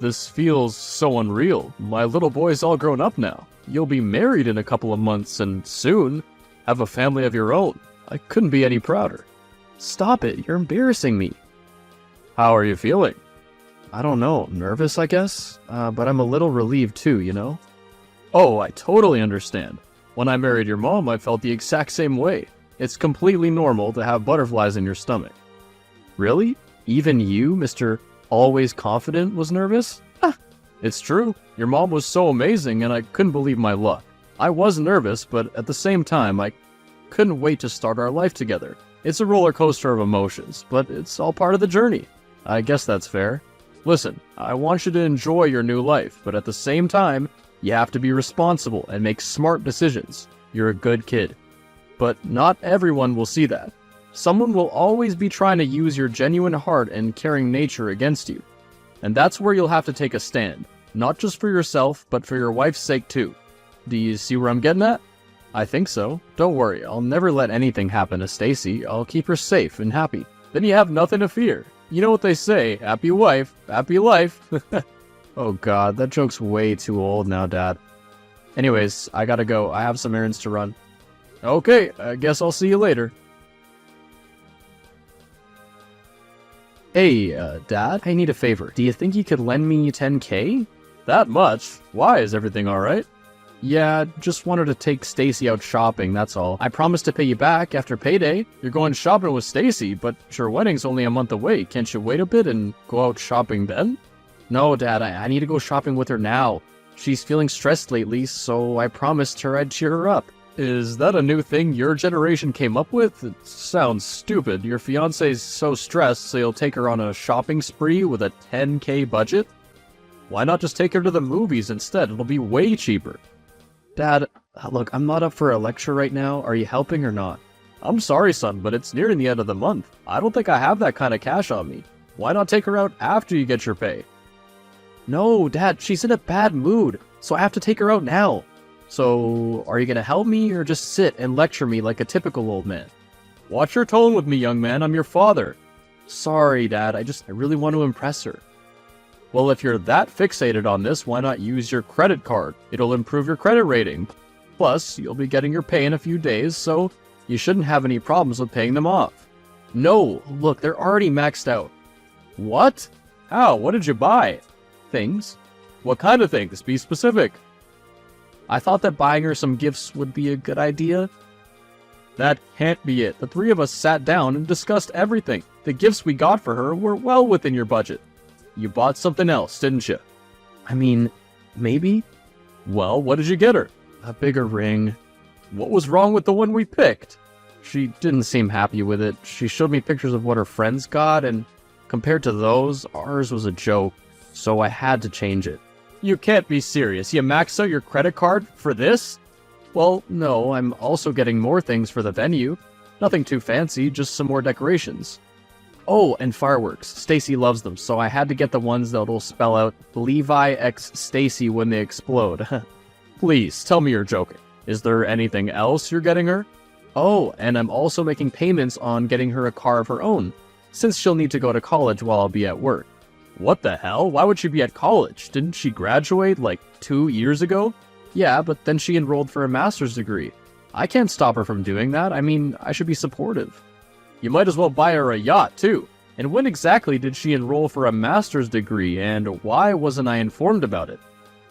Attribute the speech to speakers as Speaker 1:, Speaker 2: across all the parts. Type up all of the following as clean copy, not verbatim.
Speaker 1: This feels so unreal. My little boy's all grown up now. You'll be married in a couple of months and soon have a family of your own. I couldn't be any prouder.
Speaker 2: Stop it, you're embarrassing me.
Speaker 1: How are you feeling?
Speaker 2: I don't know, nervous I guess? But I'm a little relieved too, you know?
Speaker 1: Oh, I totally understand. When I married your mom, I felt the exact same way. It's completely normal to have butterflies in your stomach.
Speaker 2: Really? Even you, Mr. Always Confident, was nervous?
Speaker 1: It's true. Your mom was so amazing and I couldn't believe my luck. I was nervous, but at the same time, I couldn't wait to start our life together. It's a roller coaster of emotions, but it's all part of the journey. I guess that's fair. Listen, I want you to enjoy your new life, but at the same time, you have to be responsible and make smart decisions. You're a good kid. But not everyone will see that. Someone will always be trying to use your genuine heart and caring nature against you. And that's where you'll have to take a stand. Not just for yourself, but for your wife's sake too. Do you see where I'm getting at?
Speaker 2: I think so. Don't worry, I'll never let anything happen to Stacy. I'll keep her safe and happy.
Speaker 1: Then you have nothing to fear. You know what they say, happy wife, happy life.
Speaker 2: Oh god, that joke's way too old now, Dad. Anyways, I gotta go. I have some errands to run.
Speaker 1: Okay, I guess I'll see you later.
Speaker 2: Hey, Dad, I need a favor. Do you think you could lend me $10K?
Speaker 1: That much? Why, is everything alright?
Speaker 2: Yeah, just wanted to take Stacy out shopping, that's all. I promised to pay you back after payday.
Speaker 1: You're going shopping with Stacy, but your wedding's only a month away. Can't you wait a bit and go out shopping then?
Speaker 2: No, Dad, I need to go shopping with her now. She's feeling stressed lately, so I promised her I'd cheer her up.
Speaker 1: Is that a new thing your generation came up with? It sounds stupid. Your fiance's so stressed, so you'll take her on a shopping spree with a $10K budget? Why not just take her to the movies instead? It'll be way cheaper.
Speaker 2: Dad, look, I'm not up for a lecture right now. Are you helping or not?
Speaker 1: I'm sorry, son, but it's nearing the end of the month. I don't think I have that kind of cash on me. Why not take her out after you get your pay?
Speaker 2: No, Dad, she's in a bad mood, so I have to take her out now. So, are you gonna help me or just sit and lecture me like a typical old man?
Speaker 1: Watch your tone with me, young man. I'm your father.
Speaker 2: Sorry, Dad. I really want to impress her.
Speaker 1: Well, if you're that fixated on this, why not use your credit card? It'll improve your credit rating. Plus, you'll be getting your pay in a few days, so you shouldn't have any problems with paying them off.
Speaker 2: No, look, they're already maxed out.
Speaker 1: What? How? What did you buy?
Speaker 2: Things.
Speaker 1: What kind of things? Be specific.
Speaker 2: I thought that buying her some gifts would be a good idea.
Speaker 1: That can't be it. The three of us sat down and discussed everything. The gifts we got for her were well within your budget. You bought something else, didn't you?
Speaker 2: I mean, maybe?
Speaker 1: Well, what did you get her?
Speaker 2: A bigger ring.
Speaker 1: What was wrong with the one we picked?
Speaker 2: She didn't seem happy with it. She showed me pictures of what her friends got, and compared to those, ours was a joke. So I had to change it.
Speaker 1: You can't be serious. You maxed out your credit card for this?
Speaker 2: Well, no, I'm also getting more things for the venue. Nothing too fancy, just some more decorations. Oh, and fireworks. Stacy loves them, so I had to get the ones that'll spell out Levi x Stacy when they explode.
Speaker 1: Please, tell me you're joking. Is there anything else you're getting her?
Speaker 2: Oh, and I'm also making payments on getting her a car of her own, since she'll need to go to college while I'll be at work.
Speaker 1: What the hell? Why would she be at college? Didn't she graduate like 2 years ago?
Speaker 2: Yeah, but then she enrolled for a master's degree. I can't stop her from doing that. I mean, I should be supportive.
Speaker 1: You might as well buy her a yacht, too. And when exactly did she enroll for a master's degree, and why wasn't I informed about it?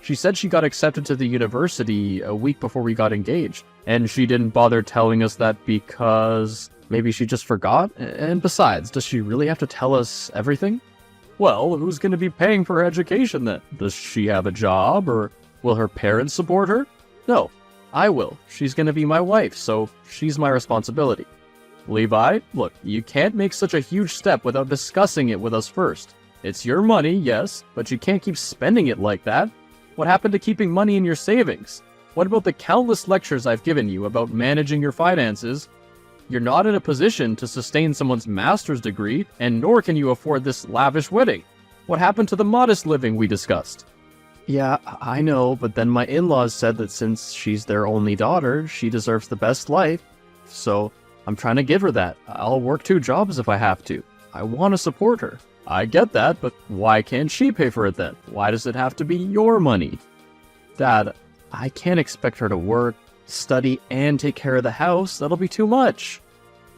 Speaker 2: She said she got accepted to the university a week before we got engaged.
Speaker 1: And she didn't bother telling us that because
Speaker 2: maybe she just forgot? And besides, does she really have to tell us everything?
Speaker 1: Well, who's going to be paying for her education then? Does she have a job, or will her parents support her?
Speaker 2: No, I will. She's going to be my wife, so she's my responsibility.
Speaker 1: Levi, look, you can't make such a huge step without discussing it with us first. It's your money, yes, but you can't keep spending it like that. What happened to keeping money in your savings? What about the countless lectures I've given you about managing your finances? You're not in a position to sustain someone's master's degree, and nor can you afford this lavish wedding. What happened to the modest living we discussed?
Speaker 2: Yeah, I know, but then my in-laws said that since she's their only daughter, she deserves the best life. So I'm trying to give her that. I'll work 2 jobs if I have to. I want to support her.
Speaker 1: I get that, but why can't she pay for it then? Why does it have to be your money?
Speaker 2: Dad, I can't expect her to work, study, and take care of the house. That'll be too much.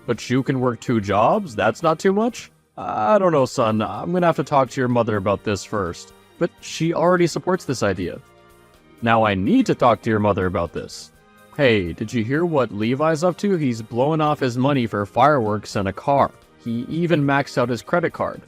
Speaker 1: But you can work 2 jobs? That's not too much? I don't know, son. I'm gonna have to talk to your mother about this first.
Speaker 2: But she already supports this idea.
Speaker 1: Now I need to talk to your mother about this. Hey, did you hear what Levi's up to? He's blowing off his money for fireworks and a car. He even maxed out his credit card.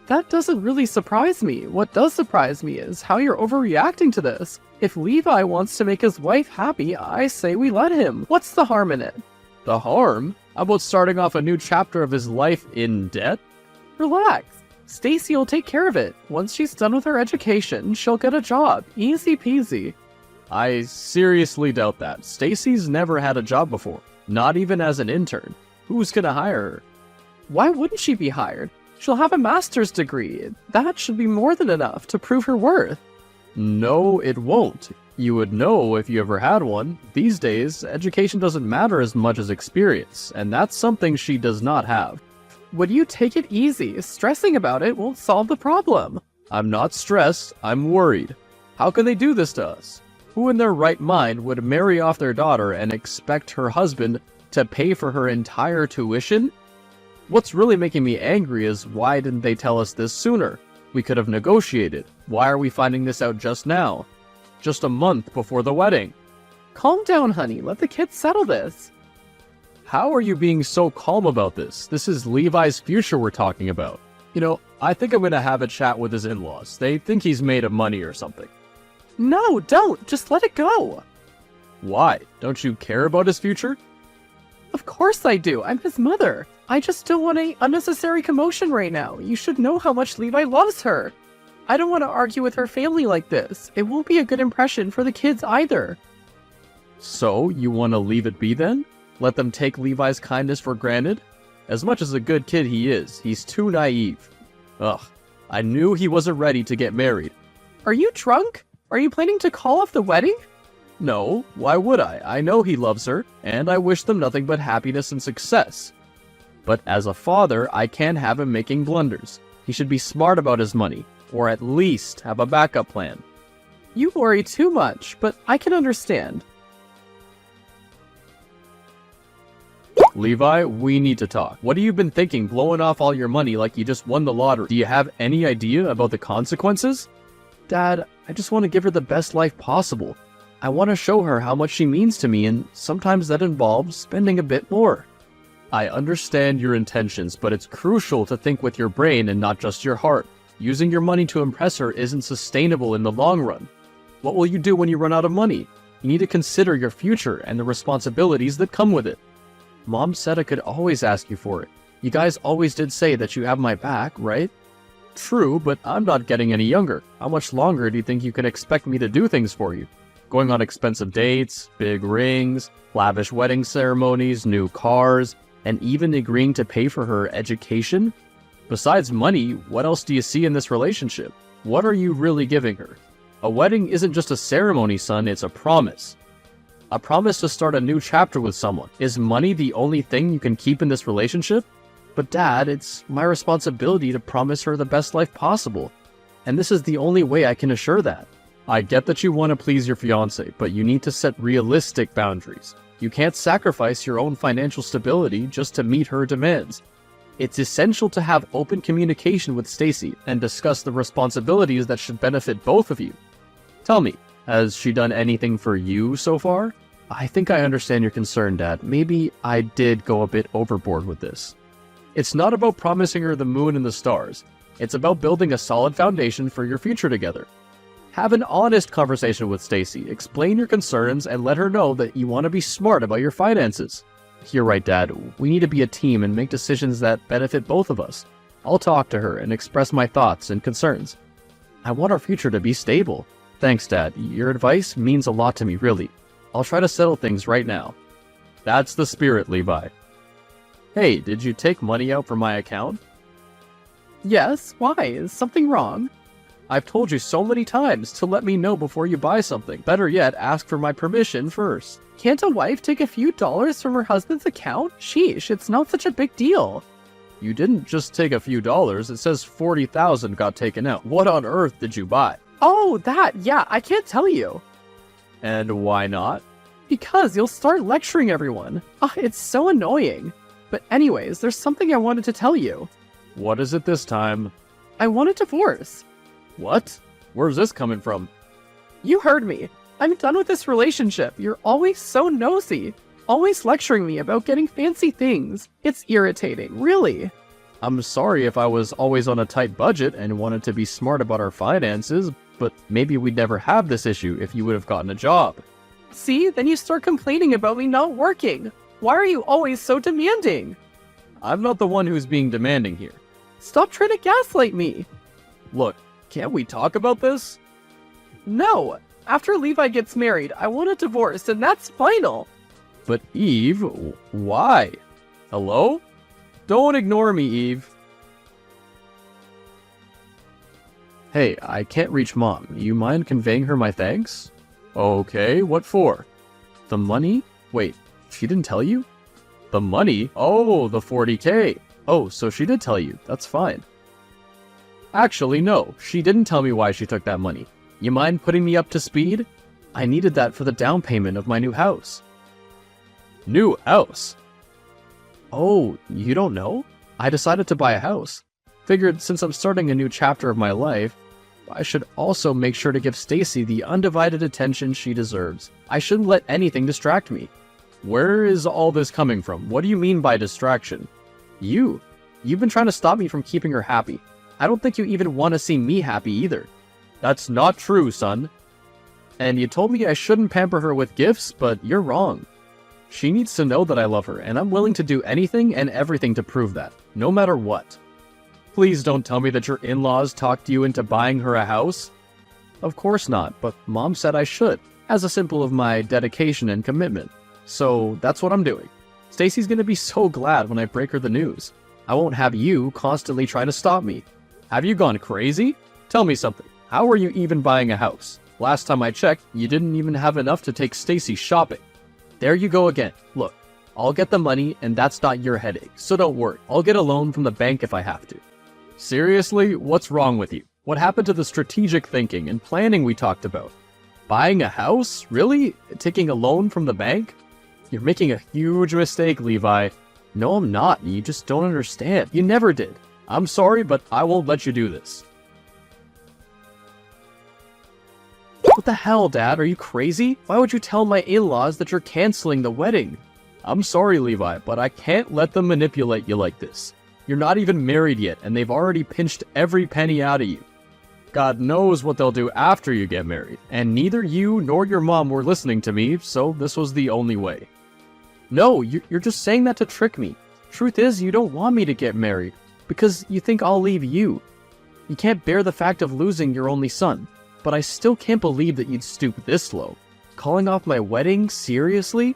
Speaker 3: That doesn't really surprise me. What does surprise me is how you're overreacting to this. If Levi wants to make his wife happy, I say we let him. What's the harm in it?
Speaker 1: The harm? How about starting off a new chapter of his life in debt?
Speaker 3: Relax. Stacy will take care of it. Once she's done with her education, she'll get a job. Easy peasy.
Speaker 1: I seriously doubt that. Stacy's never had a job before. Not even as an intern. Who's gonna hire her?
Speaker 3: Why wouldn't she be hired? She'll have a master's degree. That should be more than enough to prove her worth.
Speaker 1: No, it won't. You would know if you ever had one. These days, education doesn't matter as much as experience, and that's something she does not have.
Speaker 3: Would you take it easy? Stressing about it won't solve the problem.
Speaker 1: I'm not stressed, I'm worried. How can they do this to us? Who in their right mind would marry off their daughter and expect her husband to pay for her entire tuition? What's really making me angry is why didn't they tell us this sooner? We could have negotiated. Why are we finding this out just now? Just a month before the wedding.
Speaker 3: Calm down, honey. Let the kids settle this.
Speaker 1: How are you being so calm about this? This is Levi's future we're talking about. You know, I think I'm gonna have a chat with his in-laws. They think he's made of money or something.
Speaker 3: No, don't. Just let it go.
Speaker 1: Why? Don't you care about his future?
Speaker 3: Of course I do. I'm his mother. I just don't want any unnecessary commotion right now. You should know how much Levi loves her. I don't want to argue with her family like this. It won't be a good impression for the kids either.
Speaker 1: So, you want to leave it be then? Let them take Levi's kindness for granted? As much as a good kid he is, he's too naive. Ugh, I knew he wasn't ready to get married.
Speaker 3: Are you drunk? Are you planning to call off the wedding?
Speaker 1: No, why would I? I know he loves her, and I wish them nothing but happiness and success. But as a father, I can't have him making blunders. He should be smart about his money, or at least have a backup plan.
Speaker 3: You worry too much, but I can understand.
Speaker 1: Levi, we need to talk. What have you been thinking, blowing off all your money like you just won the lottery? Do you have any idea about the consequences?
Speaker 2: Dad, I just want to give her the best life possible. I want to show her how much she means to me, and sometimes that involves spending a bit more.
Speaker 1: I understand your intentions, but it's crucial to think with your brain and not just your heart. Using your money to impress her isn't sustainable in the long run. What will you do when you run out of money? You need to consider your future and the responsibilities that come with it.
Speaker 2: Mom said I could always ask you for it. You guys always did say that you have my back, right?
Speaker 1: True, but I'm not getting any younger. How much longer do you think you can expect me to do things for you? Going on expensive dates, big rings, lavish wedding ceremonies, new cars, and even agreeing to pay for her education? Besides money, what else do you see in this relationship? What are you really giving her? A wedding isn't just a ceremony, son, it's a promise. A promise to start a new chapter with someone. Is money the only thing you can keep in this relationship?
Speaker 2: But Dad, it's my responsibility to promise her the best life possible. And this is the only way I can assure that.
Speaker 1: I get that you want to please your fiancé, but you need to set realistic boundaries. You can't sacrifice your own financial stability just to meet her demands. It's essential to have open communication with Stacy and discuss the responsibilities that should benefit both of you. Tell me, has she done anything for you so far?
Speaker 2: I think I understand your concern, Dad. Maybe I did go a bit overboard with this.
Speaker 1: It's not about promising her the moon and the stars. It's about building a solid foundation for your future together. Have an honest conversation with Stacy, explain your concerns, and let her know that you want to be smart about your finances.
Speaker 2: You're right, Dad. We need to be a team and make decisions that benefit both of us. I'll talk to her and express my thoughts and concerns. I want our future to be stable. Thanks, Dad. Your advice means a lot to me, really. I'll try to settle things right now.
Speaker 1: That's the spirit, Levi. Hey, did you take money out from my account?
Speaker 3: Yes, why? Is something wrong?
Speaker 1: I've told you so many times to let me know before you buy something. Better yet, ask for my permission first.
Speaker 3: Can't a wife take a few dollars from her husband's account? Sheesh, it's not such a big deal.
Speaker 1: You didn't just take a few dollars, it says 40,000 got taken out. What on earth did you buy?
Speaker 3: Oh, that, yeah, I can't tell you.
Speaker 1: And why not?
Speaker 3: Because you'll start lecturing everyone. It's so annoying. But anyways, there's something I wanted to tell you.
Speaker 1: What is it this time?
Speaker 3: I want a divorce.
Speaker 1: What? Where's this coming from?
Speaker 3: You heard me. I'm done with this relationship. You're always so nosy. Always lecturing me about getting fancy things. It's irritating, really.
Speaker 1: I'm sorry if I was always on a tight budget and wanted to be smart about our finances, but maybe we'd never have this issue if you would have gotten a job.
Speaker 3: See, then you start complaining about me not working. Why are you always so demanding?
Speaker 1: I'm not the one who's being demanding here.
Speaker 3: Stop trying to gaslight me.
Speaker 1: Look, can't we talk about this?
Speaker 3: No. After Levi gets married, I want a divorce, and that's final.
Speaker 1: But Eve, why? Hello? Don't ignore me, Eve. Hey, I can't reach Mom. You mind conveying her my thanks? Okay, what for? The money? Wait, she didn't tell you? The money? Oh, the 40K. Oh, so she did tell you. That's fine. Actually, no. She didn't tell me why she took that money. You mind putting me up to speed? I needed that for the down payment of my new house. New house? Oh, you don't know? I decided to buy a house. Figured since I'm starting a new chapter of my life, I should also make sure to give Stacy the undivided attention she deserves. I shouldn't let anything distract me. Where is all this coming from? What do you mean by distraction? You've been trying to stop me from keeping her happy. I don't think you even want to see me happy either. That's not true, son. And you told me I shouldn't pamper her with gifts, but you're wrong. She needs to know that I love her, and I'm willing to do anything and everything to prove that, no matter what. Please don't tell me that your in-laws talked you into buying her a house. Of course not, but Mom said I should, as a symbol of my dedication and commitment. So that's what I'm doing. Stacy's gonna be so glad when I break her the news. I won't have you constantly trying to stop me. Have you gone crazy? Tell me something. How are you even buying a house? Last time I checked, you didn't even have enough to take Stacy shopping. There you go again. Look, I'll get the money and that's not your headache, so don't worry. I'll get a loan from the bank if I have to. Seriously, what's wrong with you? What happened to the strategic thinking and planning we talked about? Buying a house? Really? Taking a loan from the bank? You're making a huge mistake, Levi. No, I'm not. You just don't understand. You never did. I'm sorry, but I won't let you do this. What the hell, Dad? Are you crazy? Why would you tell my in-laws that you're canceling the wedding? I'm sorry, Levi, but I can't let them manipulate you like this. You're not even married yet, and they've already pinched every penny out of you. God knows what they'll do after you get married, and neither you nor your mom were listening to me, so this was the only way. No, you're just saying that to trick me. Truth is, you don't want me to get married, because you think I'll leave you. You can't bear the fact of losing your only son, but I still can't believe that you'd stoop this low. Calling off my wedding? Seriously?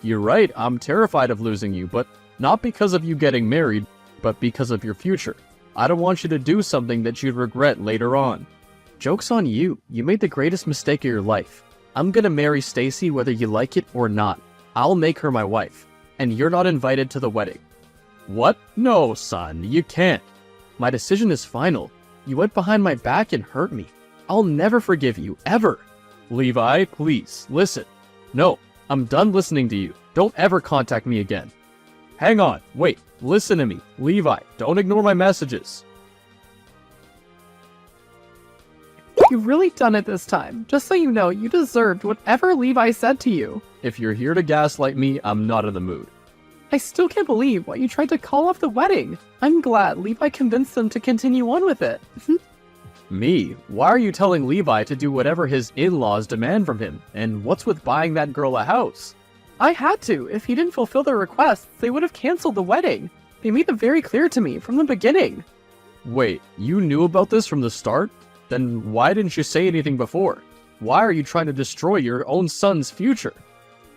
Speaker 1: You're right, I'm terrified of losing you, but not because of you getting married, but because of your future. I don't want you to do something that you'd regret later on. Joke's on you. You made the greatest mistake of your life. I'm gonna marry Stacy whether you like it or not. I'll make her my wife, and you're not invited to the wedding. What? No, son, you can't. My decision is final. You went behind my back and hurt me. I'll never forgive you, ever. Levi, please, listen. No, I'm done listening to you. Don't ever contact me again. Hang on, wait, listen to me. Levi, don't ignore my messages.
Speaker 3: You've really done it this time. Just so you know, you deserved whatever Levi said to you.
Speaker 1: If you're here to gaslight me, I'm not in the mood.
Speaker 3: I still can't believe why you tried to call off the wedding. I'm glad Levi convinced them to continue on with it.
Speaker 1: Me? Why are you telling Levi to do whatever his in-laws demand from him? And what's with buying that girl a house?
Speaker 3: I had to. If he didn't fulfill their requests, they would have canceled the wedding. They made it very clear to me from the beginning.
Speaker 1: Wait, you knew about this from the start? Then why didn't you say anything before? Why are you trying to destroy your own son's future?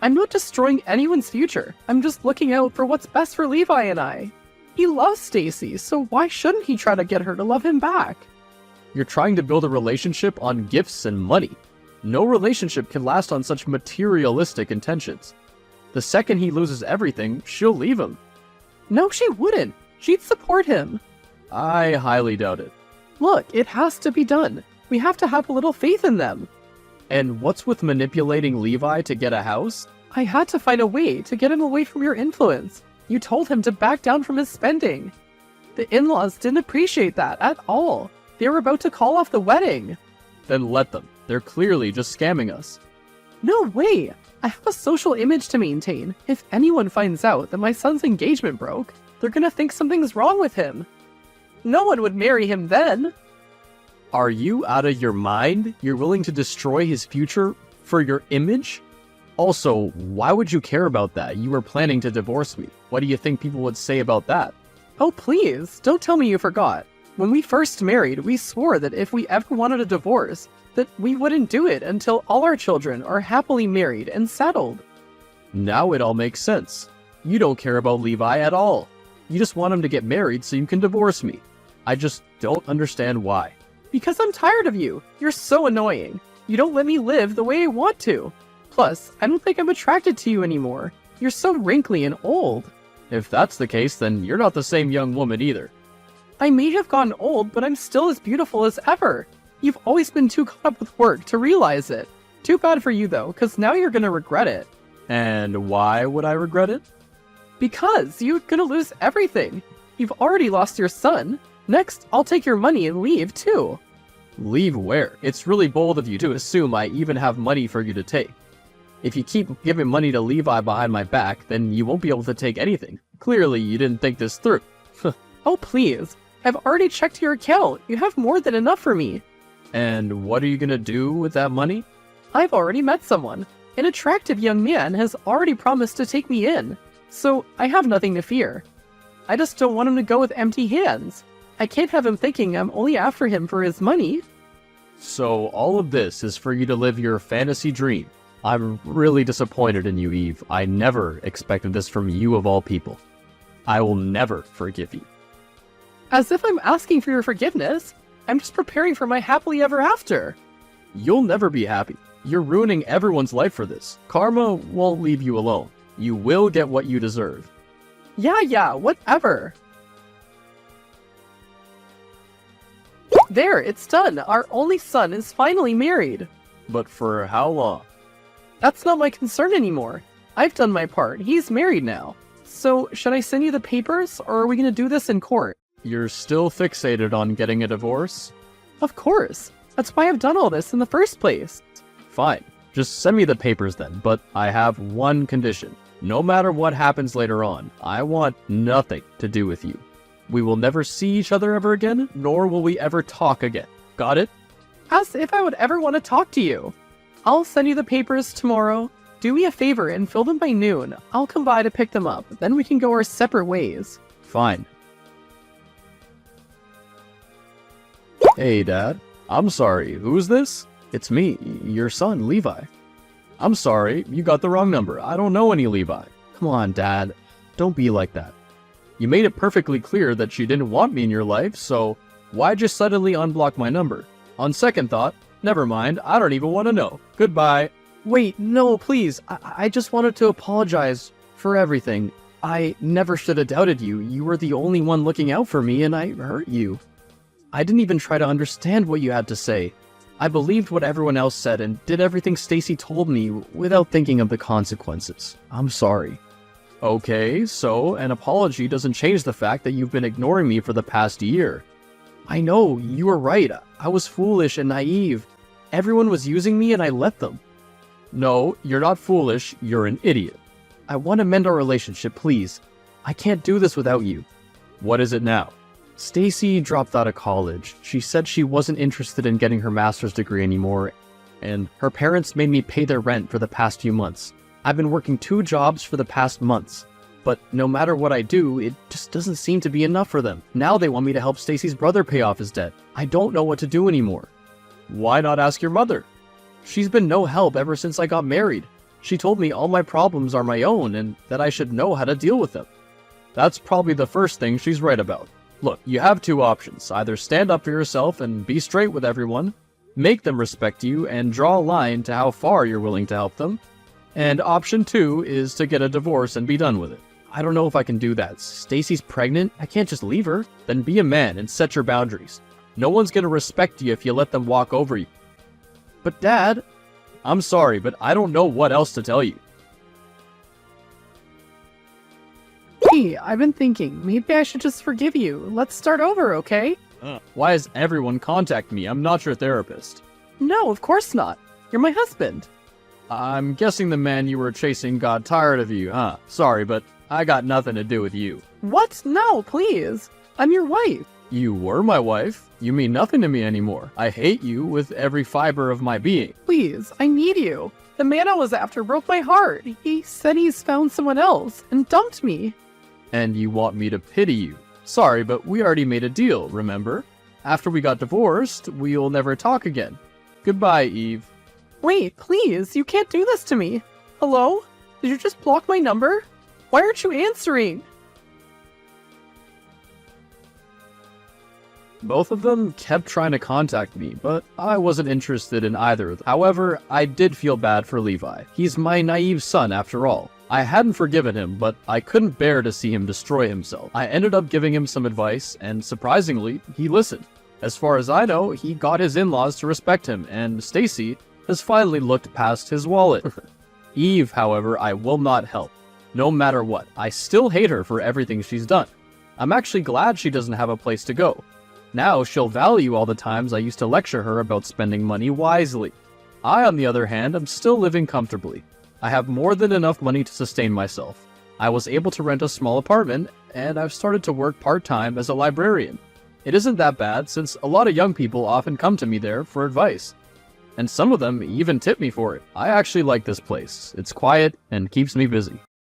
Speaker 3: I'm not destroying anyone's future. I'm just looking out for what's best for Levi and I. He loves Stacy, so why shouldn't he try to get her to love him back?
Speaker 1: You're trying to build a relationship on gifts and money. No relationship can last on such materialistic intentions. The second he loses everything, she'll leave him.
Speaker 3: No, she wouldn't. She'd support him.
Speaker 1: I highly doubt it.
Speaker 3: Look, it has to be done. We have to have a little faith in them.
Speaker 1: And what's with manipulating Levi to get a house?
Speaker 3: I had to find a way to get him away from your influence. You told him to back down from his spending. The in-laws didn't appreciate that at all. They were about to call off the wedding.
Speaker 1: Then let them. They're clearly just scamming us.
Speaker 3: No way! I have a social image to maintain. If anyone finds out that my son's engagement broke, they're gonna think something's wrong with him. No one would marry him then.
Speaker 1: Are you out of your mind? You're willing to destroy his future for your image? Also, why would you care about that? You were planning to divorce me. What do you think people would say about that?
Speaker 3: Oh please, don't tell me you forgot. When we first married, we swore that if we ever wanted a divorce, that we wouldn't do it until all our children are happily married and settled.
Speaker 1: Now it all makes sense. You don't care about Levi at all. You just want him to get married so you can divorce me. I just don't understand why.
Speaker 3: Because I'm tired of you. You're so annoying. You don't let me live the way I want to. Plus, I don't think I'm attracted to you anymore. You're so wrinkly and old.
Speaker 1: If that's the case, then you're not the same young woman either.
Speaker 3: I may have gotten old, but I'm still as beautiful as ever. You've always been too caught up with work to realize it. Too bad for you though, because now you're gonna regret it.
Speaker 1: And why would I regret it?
Speaker 3: Because you're gonna lose everything. You've already lost your son. Next, I'll take your money and leave too.
Speaker 1: Leave where? It's really bold of you to assume I even have money for you to take. If you keep giving money to Levi behind my back, then you won't be able to take anything. Clearly, you didn't think this through.
Speaker 3: Oh please, I've already checked your account. You have more than enough for me.
Speaker 1: And what are you gonna do with that money?
Speaker 3: I've already met someone. An attractive young man has already promised to take me in, so I have nothing to fear. I just don't want him to go with empty hands. I can't have him thinking I'm only after him for his money.
Speaker 1: So all of this is for you to live your fantasy dream. I'm really disappointed in you, Eve. I never expected this from you of all people. I will never forgive you.
Speaker 3: As if I'm asking for your forgiveness. I'm just preparing for my happily ever after.
Speaker 1: You'll never be happy. You're ruining everyone's life for this. Karma won't leave you alone. You will get what you deserve.
Speaker 3: Yeah, whatever. There, it's done. Our only son is finally married.
Speaker 1: But for how long?
Speaker 3: That's not my concern anymore. I've done my part. He's married now. So, should I send you the papers, or are we gonna do this in court?
Speaker 1: You're still fixated on getting a divorce?
Speaker 3: Of course. That's why I've done all this in the first place.
Speaker 1: Fine. Just send me the papers then, but I have one condition. No matter what happens later on, I want nothing to do with you. We will never see each other ever again, nor will we ever talk again. Got it?
Speaker 3: As if I would ever want to talk to you. I'll send you the papers tomorrow. Do me a favor and fill them by noon. I'll come by to pick them up. Then we can go our separate ways.
Speaker 1: Fine. Hey, Dad. I'm sorry. Who's this? It's me, your son, Levi. I'm sorry. You got the wrong number. I don't know any Levi. Come on, Dad. Don't be like that. You made it perfectly clear that you didn't want me in your life, so why'd you suddenly unblock my number? On second thought, never mind. I don't even want to know. Goodbye. Wait, no, please. I just wanted to apologize for everything. I never should have doubted you. You were the only one looking out for me, and I hurt you. I didn't even try to understand what you had to say. I believed what everyone else said and did everything Stacy told me without thinking of the consequences. I'm sorry. Okay, so an apology doesn't change the fact that you've been ignoring me for the past year. I know, you were right. I was foolish and naive. Everyone was using me and I let them. No, you're not foolish, you're an idiot. I want to mend our relationship, please. I can't do this without you. What is it now? Stacy dropped out of college. She said she wasn't interested in getting her master's degree anymore, and her parents made me pay their rent for the past few months. I've been working 2 jobs for the past months, but no matter what I do, it just doesn't seem to be enough for them. Now they want me to help Stacy's brother pay off his debt. I don't know what to do anymore. Why not ask your mother? She's been no help ever since I got married. She told me all my problems are my own and that I should know how to deal with them. That's probably the first thing she's right about. Look, you have 2 options. Either stand up for yourself and be straight with everyone, make them respect you, and draw a line to how far you're willing to help them. And option 2 is to get a divorce and be done with it.
Speaker 2: I don't know if I can do that. Stacy's pregnant. I can't just leave her. Then be a man and set your boundaries. No one's gonna respect you if you let them walk over you. But Dad, I'm sorry, but I don't know what else to tell you.
Speaker 3: Hey, I've been thinking, maybe I should just forgive you. Let's start over, okay?
Speaker 2: Why is everyone contacting me? I'm not your therapist.
Speaker 3: No, of course not. You're my husband.
Speaker 2: I'm guessing the man you were chasing got tired of you, huh? Sorry, but I got nothing to do with you.
Speaker 3: What? No, please. I'm your wife.
Speaker 2: You were my wife. You mean nothing to me anymore. I hate you with every fiber of my being.
Speaker 3: Please, I need you. The man I was after broke my heart. He said he's found someone else and dumped me.
Speaker 2: And you want me to pity you. Sorry, but we already made a deal, remember? After we got divorced, we'll never talk again. Goodbye, Eve.
Speaker 3: Wait, please, you can't do this to me. Hello? Did you just block my number? Why aren't you answering?
Speaker 2: Both of them kept trying to contact me, but I wasn't interested in either of them. However, I did feel bad for Levi. He's my naive son after all. I hadn't forgiven him, but I couldn't bear to see him destroy himself. I ended up giving him some advice, and surprisingly, he listened. As far as I know, he got his in-laws to respect him, and Stacy has finally looked past his wallet. Eve, however, I will not help. No matter what, I still hate her for everything she's done. I'm actually glad she doesn't have a place to go. Now she'll value all the times I used to lecture her about spending money wisely. I, on the other hand, am still living comfortably. I have more than enough money to sustain myself. I was able to rent a small apartment, and I've started to work part-time as a librarian. It isn't that bad, since a lot of young people often come to me there for advice. And some of them even tip me for it. I actually like this place. It's quiet and keeps me busy.